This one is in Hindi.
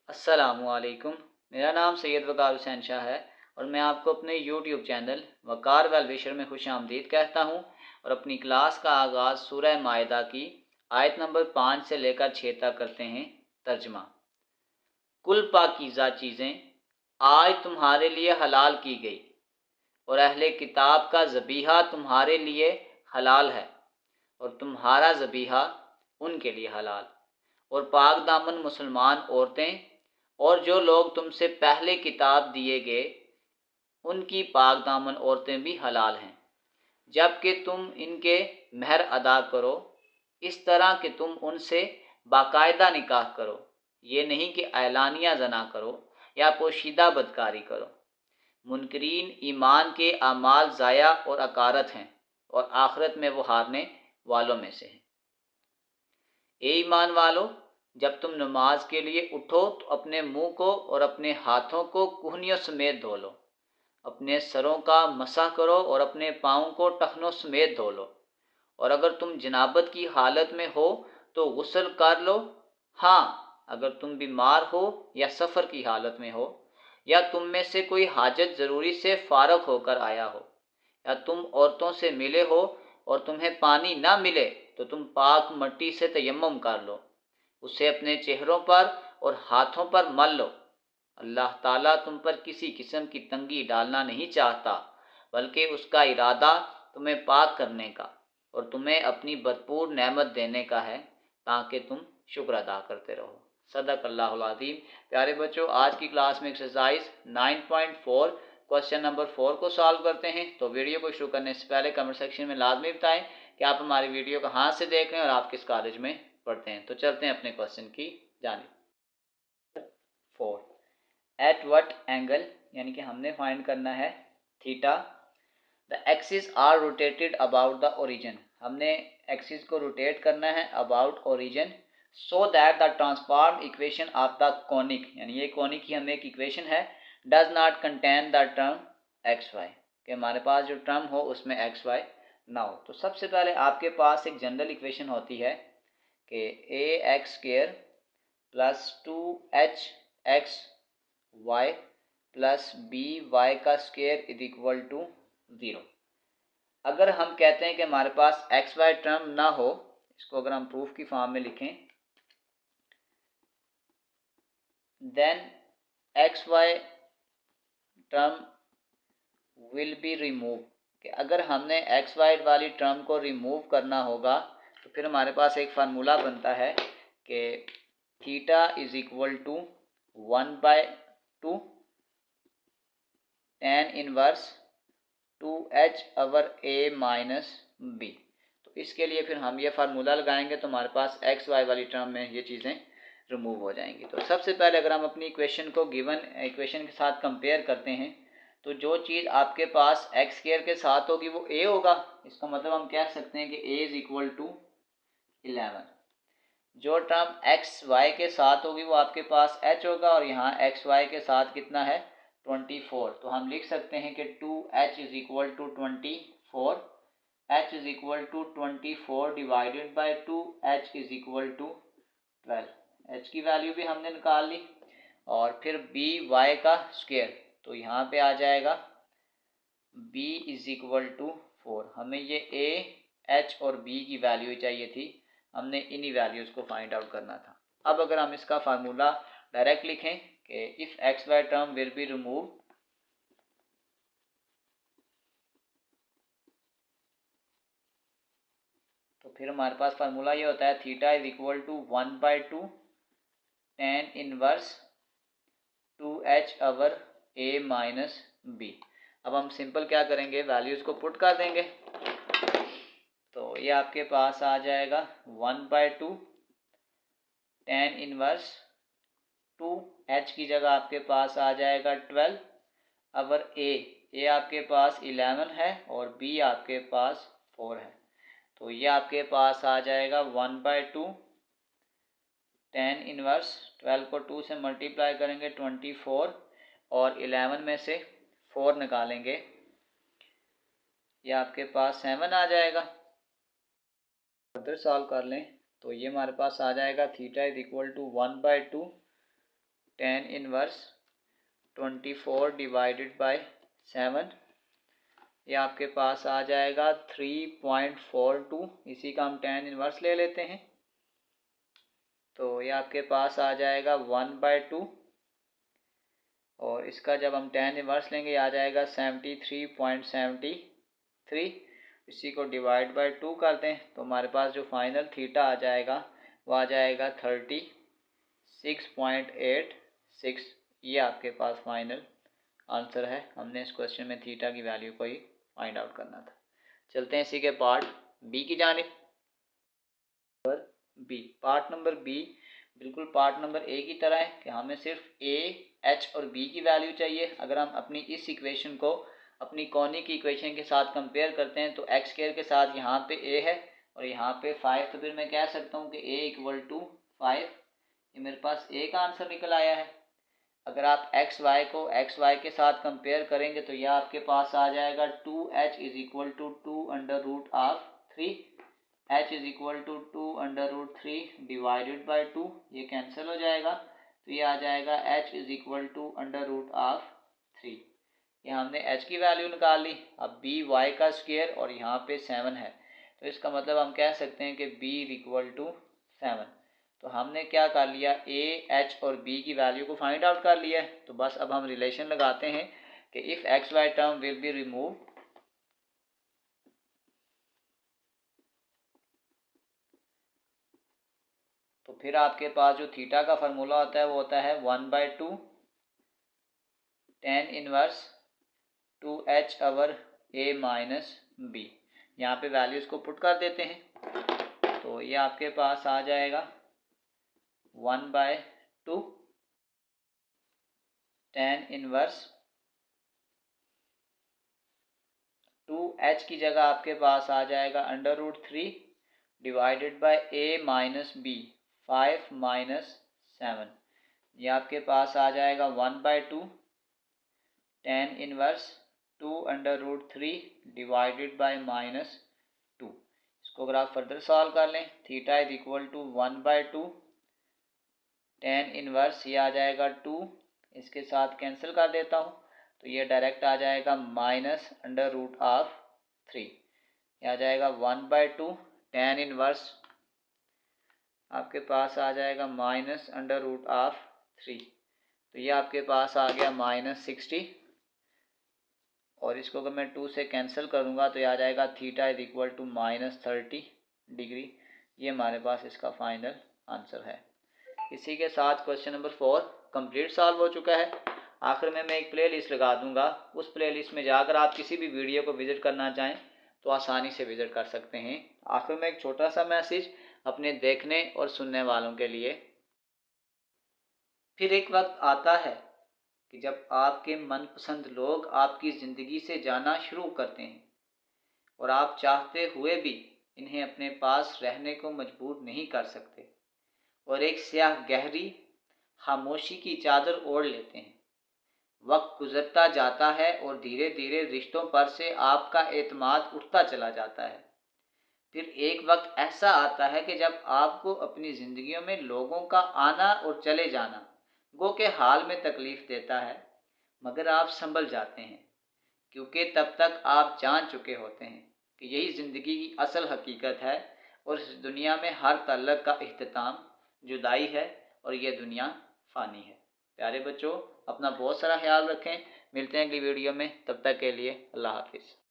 अस्सलामुअलैकुम। मेरा नाम सैयद वकार हुसैन शाह है और मैं आपको अपने यूट्यूब चैनल वकार वेल विशर में खुश आमदीद कहता हूँ और अपनी क्लास का आगाज़ सूरह माइदा की आयत नंबर 5 से लेकर 6 तक करते हैं। तर्जमा। कुल पाकीज़ा चीज़ें आज तुम्हारे लिए हलाल की गई और अहले किताब का ज़बीहा तुम्हारे लिए हलाल है और तुम्हारा ज़बीहा उनके लिए हलाल, और पाक दामन मुसलमान औरतें और जो लोग तुमसे पहले किताब दिए गए उनकी पाक दामन औरतें भी हलाल हैं, जबकि तुम इनके महर अदा करो इस तरह कि तुम उनसे बाकायदा निकाह करो, ये नहीं कि ऐलानिया जना करो या पोशीदा बदकारी करो। मुनकरीन ईमान के आमाल ज़ाया और अकारत हैं और आखिरत में वो हारने वालों में से हैं। ए ईमान वालो, जब तुम नमाज के लिए उठो तो अपने मुंह को और अपने हाथों को कुहनियों समेत धो लो, अपने सरों का मसा करो और अपने पाँव को टखनों समेत धो लो, और अगर तुम जनाबत की हालत में हो तो गुस्ल कर लो। हाँ, अगर तुम बीमार हो या सफ़र की हालत में हो या तुम में से कोई हाजत ज़रूरी से फारग होकर आया हो या तुम औरतों से मिले हो और तुम्हें पानी ना मिले तो तुम पाक मट्टी से तयम्मुम कर लो, उसे अपने चेहरों पर और हाथों पर मल लो। अल्लाह ताला तुम पर किसी किस्म की तंगी डालना नहीं चाहता, बल्कि उसका इरादा तुम्हें पाक करने का और तुम्हें अपनी भरपूर नेमत देने का है, ताकि तुम शुक्र अदा करते रहो। सदक़ल्लाहुल अज़ीम। प्यारे बच्चों, आज की क्लास में एक्सरसाइज 9.4 क्वेश्चन नंबर 4 को सॉल्व करते हैं। तो वीडियो को शुरू करने से पहले कमेंट सेक्शन में लाजमी बताएं कि आप हमारी वीडियो कहाँ से देख रहे हैं और आप किस कॉलेज में पढ़ते हैं। तो चलते हैं अपने क्वेश्चन की जानिब। 4 एट व्हाट एंगल, यानी कि हमने फाइंड करना है theta. The axis are rotated about the origin, हमने एक्सिस को रोटेट करना है about origin, so that the transform equation of the conic, यानी ये कॉनिक ही हमें एक इक्वेशन है, does not contain the term X Y, कि हमारे पास जो टर्म हो उसमें एक्स वाई ना हो। तो सबसे पहले आपके पास एक जनरल इक्वेशन होती है कि a x square plus 2h x y plus b y का स्क्वायर इज इक्वल टू 0। अगर हम कहते हैं कि हमारे पास एक्स वाई टर्म ना हो, इसको अगर हम प्रूफ की फॉर्म में लिखें, then X Y term will be remove, कि अगर हमने एक्स वाई वाली टर्म को रिमूव करना होगा तो फिर हमारे पास एक फार्मूला बनता है कि theta is equal to 1/2 tan inverse 2h over a minus B. तो इसके लिए फिर हम ये फार्मूला लगाएंगे तो हमारे पास एक्स वाई वाली टर्म में ये चीज़ें रिमूव हो जाएंगी। तो सबसे पहले अगर हम अपनी इक्वेशन को गिवन इक्वेशन के साथ कंपेयर करते हैं तो जो चीज़ आपके पास एक्स स्क्वायर के साथ होगी वो a होगा। इसका मतलब हम कह सकते हैं कि a इज इक्वल टू 11। जो टर्म एक्स वाई के साथ होगी वो आपके पास h होगा और यहाँ एक्स वाई के साथ कितना है 24। तो हम लिख सकते हैं कि 2h is equal to 24, h is equal to 24 divided by 2, h is equal to 12। h की वैल्यू भी हमने निकाल ली और फिर बी वाई का स्क्वायर, तो यहाँ पे आ जाएगा b इज इक्वल टू 4। हमें ये a h और b की वैल्यू चाहिए थी, हमने इन्हीं वैल्यूज़ को फाइंड आउट करना था। अब अगर हम इसका फार्मूला डायरेक्ट लिखें कि if X Y term will be remove, तो फिर हमारे पास फार्मूला ये होता है theta is equal to 1/2 tan inverse 2h over a minus B. अब हम सिंपल क्या करेंगे, वैल्यूज़ को पुट कर देंगे। तो ये आपके पास आ जाएगा 1/2 tan इनवर्स 2h की जगह आपके पास आ जाएगा 12 अवर a आपके पास 11 है और b आपके पास 4 है। तो ये आपके पास आ जाएगा 1/2 tan इनवर्स 12 को 2 से मल्टीप्लाई करेंगे 24 और 11 में से 4 निकालेंगे, ये आपके पास 7 आ जाएगा। फर्दर सॉल्व कर लें तो ये हमारे पास आ जाएगा theta is equal to 1/2 tan inverse 24 divided by 7, ये आपके पास आ जाएगा 3.42। इसी का हम tan इनवर्स ले लेते हैं, तो ये आपके पास आ जाएगा 1/2, और इसका जब हम tan इनवर्स लेंगे आ जाएगा 73.73। इसी को डिवाइड बाय 2 कर दें तो हमारे पास जो फाइनल थीटा आ जाएगा वो आ जाएगा 36.86। ये आपके पास फाइनल आंसर है। हमने इस क्वेश्चन में थीटा की वैल्यू को ही फाइंड आउट करना था। चलते हैं इसी के पार्ट बी की जानिब। पार्ट नंबर बी बिल्कुल पार्ट नंबर ए की तरह है कि हमें सिर्फ ए, एच और बी की वैल्यू चाहिए। अगर हम अपनी इस इक्वेशन को अपनी कॉनिक इक्वेशन के साथ कंपेयर करते हैं तो एक्स स्क्वायर के साथ यहाँ पे ए है और यहाँ पे 5, तो फिर मैं कह सकता हूँ कि ए इक्वल टू 5। ये मेरे पास ए का आंसर निकल आया है। अगर आप एक्स वाई को एक्स वाई के साथ कंपेयर करेंगे तो यह आपके पास आ जाएगा 2h is equal to 2√3। h is equal to 2√3 divided by 2, ये कैंसिल हो जाएगा तो ये आ जाएगा h इज इक्वल टू √3। ये हमने h की वैल्यू निकाल ली। अब b y का स्क्वायर और यहाँ पे 7 है, तो इसका मतलब हम कह सकते हैं कि b इज इक्वल टू 7। तो हमने क्या कर लिया, a, h और b की वैल्यू को फाइंड आउट कर लिया है। तो बस अब हम रिलेशन लगाते हैं कि if X Y term will be remove, तो फिर आपके पास जो थीटा का फार्मूला होता है वो होता है 1/2 tan inverse 2h over a minus b। यहाँ पे वैल्यूज़ को पुट कर देते हैं तो ये आपके पास आ जाएगा 1/2 tan इनवर्स 2h की जगह आपके पास आ जाएगा √3 divided by a minus b 5 minus 7। ये आपके पास आ जाएगा 1/2 tan इनवर्स 2√3 डिवाइडेड बाय -2। इसको अगर आप फर्दर सॉल्व कर लें, theta is equal to 1/2 tan inverse, ये आ जाएगा 2, इसके साथ कैंसिल कर देता हूँ तो ये डायरेक्ट आ जाएगा -√3। ये आ जाएगा 1/2 tan इनवर्स आपके पास आ जाएगा -√3। तो ये आपके पास आ गया -60, और इसको अगर मैं 2 से कैंसिल करूँगा तो ये आ जाएगा theta is equal to -30 degree. ये हमारे पास इसका फाइनल आंसर है। इसी के साथ क्वेश्चन नंबर 4 कंप्लीट सॉल्व हो चुका है। आखिर में मैं एक प्ले लिस्ट लगा दूंगा, उस प्ले लिस्ट में जाकर आप किसी भी वीडियो को विज़िट करना चाहें तो आसानी से विज़िट कर सकते हैं। आखिर में एक छोटा सा मैसेज अपने देखने और सुनने वालों के लिए, फिर एक वक्त आता है कि जब आपके मनपसंद लोग आपकी ज़िंदगी से जाना शुरू करते हैं और आप चाहते हुए भी इन्हें अपने पास रहने को मजबूर नहीं कर सकते, और एक स्याह गहरी खामोशी की चादर ओढ़ लेते हैं। वक्त गुजरता जाता है और धीरे धीरे रिश्तों पर से आपका एतमाद उठता चला जाता है। फिर एक वक्त ऐसा आता है कि जब आपको अपनी ज़िंदगियों में लोगों का आना और चले जाना गो के हाल में तकलीफ़ देता है, मगर आप संभल जाते हैं क्योंकि तब तक आप जान चुके होते हैं कि यही ज़िंदगी की असल हकीकत है और इस दुनिया में हर तल्लक का इख्तिताम जुदाई है और ये दुनिया फ़ानी है। प्यारे बच्चों, अपना बहुत सारा ख्याल रखें। मिलते हैं अगली वीडियो में, तब तक के लिए अल्लाह हाफिज़।